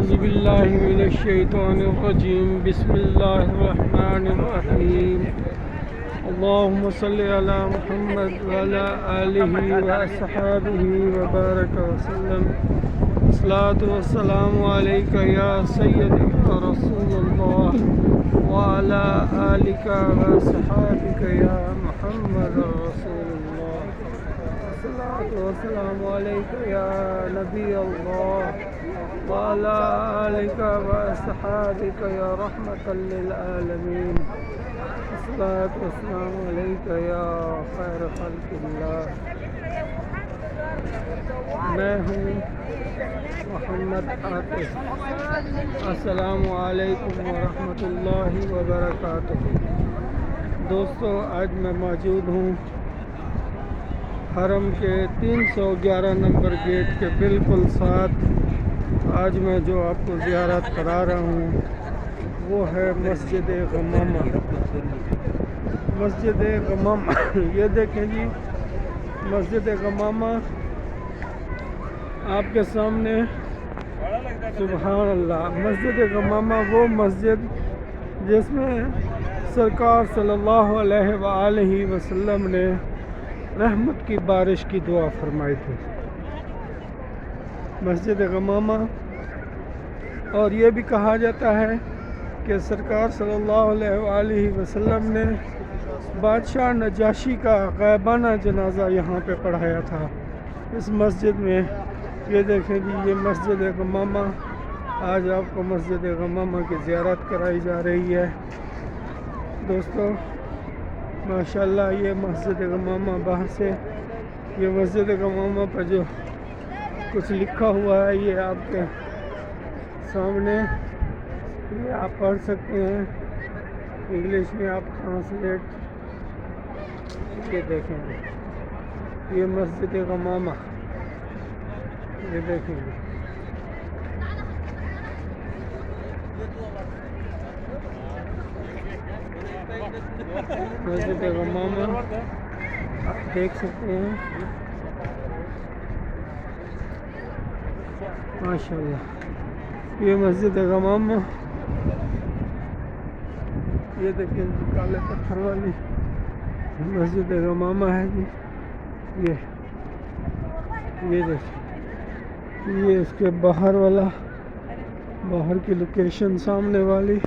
أعوذ بالله من الشيطان الرجيم بسم الله الرحمن الرحيم اللهم صل على محمد وعلى آله وأصحابه وبارك وسلم الصلاة والسلام عليك يا سيدي يا رسول الله وعلى آلك وأصحابك يا محمد رسول الله الصلاة والسلام عليك يا نبي الله وعلى آلك وأصحابك يا رحمة للعالمین الصلاة والسلام عليك يا خیر خلق اللہ. میں ہوں محمد عاطف. السلام علیکم ورحمۃ اللہ وبرکاتہ. دوستو، آج میں موجود ہوں حرم کے 311 نمبر گیٹ کے بالکل ساتھ. آج میں جو آپ کو زیارت کرا رہا ہوں وہ ہے مسجد غمامہ. مسجد غمامہ یہ دیکھیں جی، مسجد غمامہ آپ کے سامنے. سبحان اللہ. مسجد غمامہ وہ مسجد جس میں سرکار صلی اللہ علیہ وآلہ وسلم نے رحمت کی بارش کی دعا فرمائی تھی. مسجد غمامہ. اور یہ بھی کہا جاتا ہے کہ سرکار صلی اللہ علیہ وآلہ وسلم نے بادشاہ نجاشی کا غائبانہ جنازہ یہاں پہ پڑھایا تھا اس مسجد میں. یہ دیکھیں جی، یہ مسجد غمامہ. آج آپ کو مسجد غمامہ کی زیارت کرائی جا رہی ہے. دوستو ماشاءاللہ، یہ مسجد غمامہ باہر سے، یہ مسجد غمامہ پر جو کچھ لکھا ہوا ہے یہ آپ کے سامنے، یہ آپ پڑھ سکتے ہیں. انگلش میں آپ ٹرانسلیٹ. یہ دیکھیں گے، یہ مسجد غمامہ. یہ دیکھیں گے، مسجد غمامہ آپ دیکھ سکتے ہیں. ماشاءاللہ یہ مسجد غمامہ. یہ دیکھیں کالے پتھر والی مسجد غمامہ ہے جی. یہ دیکھیں، یہ اس کے باہر والا، باہر کی لوکیشن سامنے والی.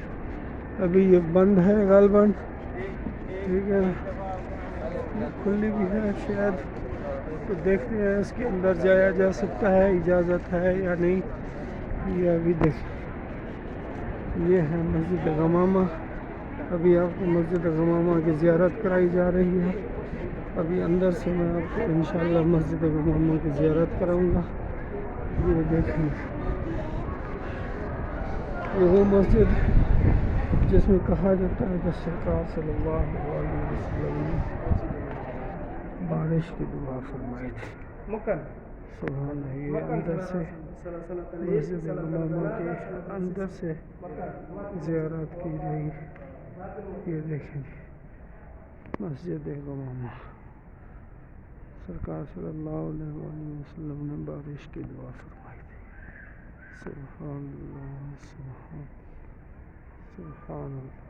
ابھی یہ بند ہے غالباً، ٹھیک ہے. کھلی بھی ہے شاید، تو دیکھتے ہیں اس کے اندر جایا جا سکتا ہے، اجازت ہے یا نہیں. یہ ابھی دیکھیں، یہ ہے مسجد غمامہ. ابھی آپ کو مسجد غمامہ کی زیارت کرائی جا رہی ہے. ابھی اندر سے میں آپ کو انشاءاللہ مسجد غمامہ کی زیارت کراؤں گا. یہ دیکھیں، یہ وہ مسجد جس میں کہا جاتا ہے کہ سرکار صلی اللہ علیہ وسلم نے بارش کی دعا فرمائی تھی. سبحان اللہ. یہ اندر سے مسجد غمامہ کے اندر سے زیارت کی گئی. یہ دیکھیں مسجد غمامہ. سرکار صلی اللہ علیہ وسلم نے بارش کی دعا فرمائی تھی. سبحان اللہ، سبحان اللہ.